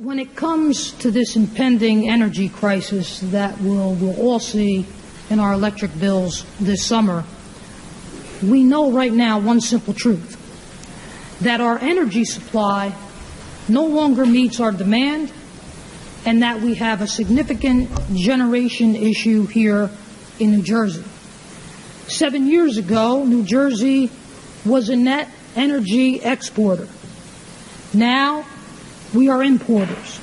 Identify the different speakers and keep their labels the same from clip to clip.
Speaker 1: When it comes to this impending energy crisis that we'll all see in our electric bills this summer, we know right now one simple truth, that our energy supply no longer meets our demand and that we have a significant generation issue here in New Jersey. 7 years ago, New Jersey was a net energy exporter. Now, we are importers.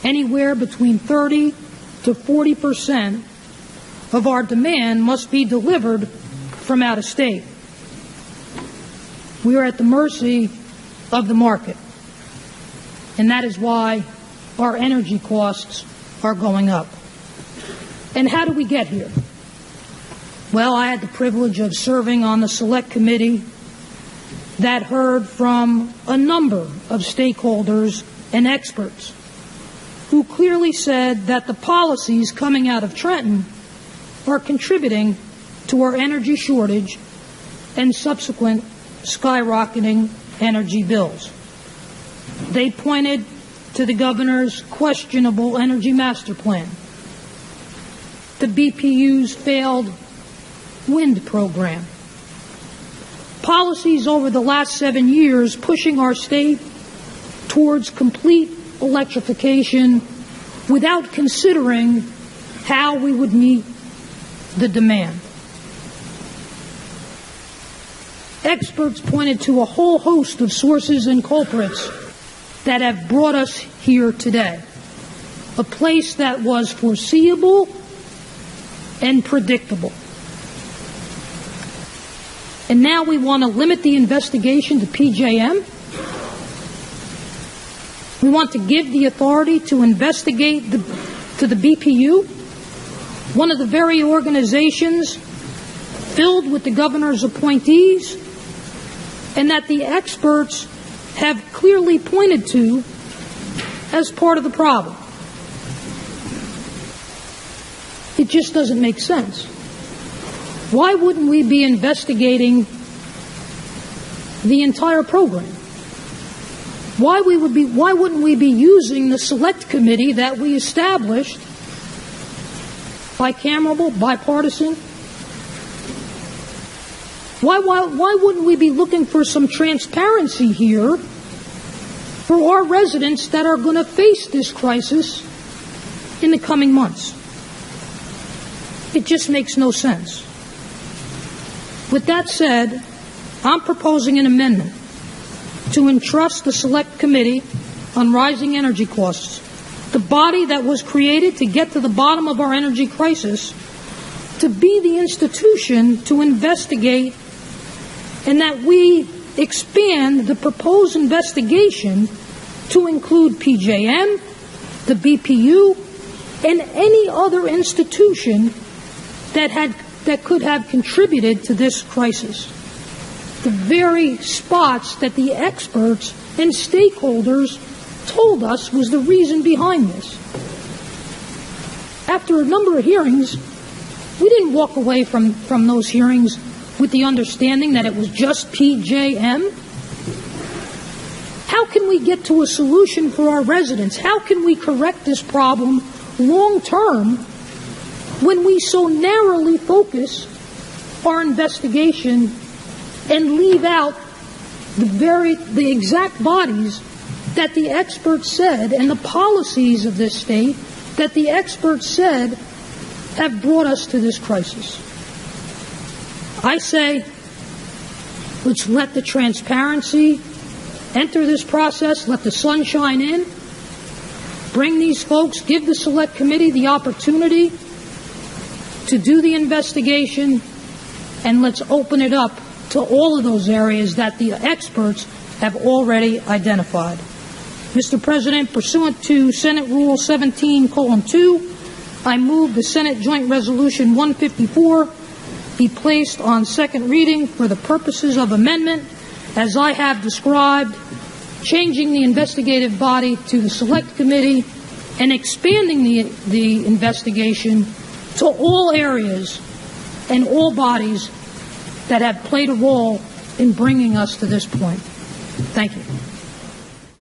Speaker 1: Anywhere between 30 to 40% of our demand must be delivered from out of state. We are at the mercy of the market, and that is why our energy costs are going up. And how do we get here? Well, I had the privilege of serving on the select committee that heard from a number of stakeholders and experts who clearly said that the policies coming out of Trenton are contributing to our energy shortage and subsequent skyrocketing energy bills. They pointed to the governor's questionable energy master plan, the BPU's failed wind program, policies over the last 7 years pushing our state towards complete electrification without considering how we would meet the demand. Experts pointed to a whole host of sources and culprits that have brought us here today, a place that was foreseeable and predictable. And now we want to limit the investigation to PJM. We want to give the authority to investigate to the BPU, one of the very organizations filled with the governor's appointees, and that the experts have clearly pointed to as part of the problem. It just doesn't make sense. Why wouldn't we be investigating the entire program? Why wouldn't we be using the select committee that we established, bicameral, bipartisan? Why wouldn't we be looking for some transparency here for our residents that are going to face this crisis in the coming months? It just makes no sense. With that said, I'm proposing an amendment to entrust the Select Committee on Rising Energy Costs, the body that was created to get to the bottom of our energy crisis, to be the institution to investigate, and that we expand the proposed investigation to include PJM, the BPU, and any other institution that could have contributed to this crisis. The very spots that the experts and stakeholders told us was the reason behind this. After a number of hearings, we didn't walk away from those hearings with the understanding that it was just PJM. How can we get to a solution for our residents? How can we correct this problem long term when we so narrowly focus our investigation and leave out the exact bodies that the experts said and the policies of this state that the experts said have brought us to this crisis? I say, let's let the transparency enter this process, let the sun shine in, bring these folks, give the Select Committee the opportunity to do the investigation, and let's open it up to all of those areas that the experts have already identified. Mr. President, pursuant to Senate Rule 17:2, I move the Senate Joint Resolution 154 be placed on second reading for the purposes of amendment, as I have described, changing the investigative body to the Select Committee and expanding the investigation to all areas and all bodies that have played a role in bringing us to this point. Thank you.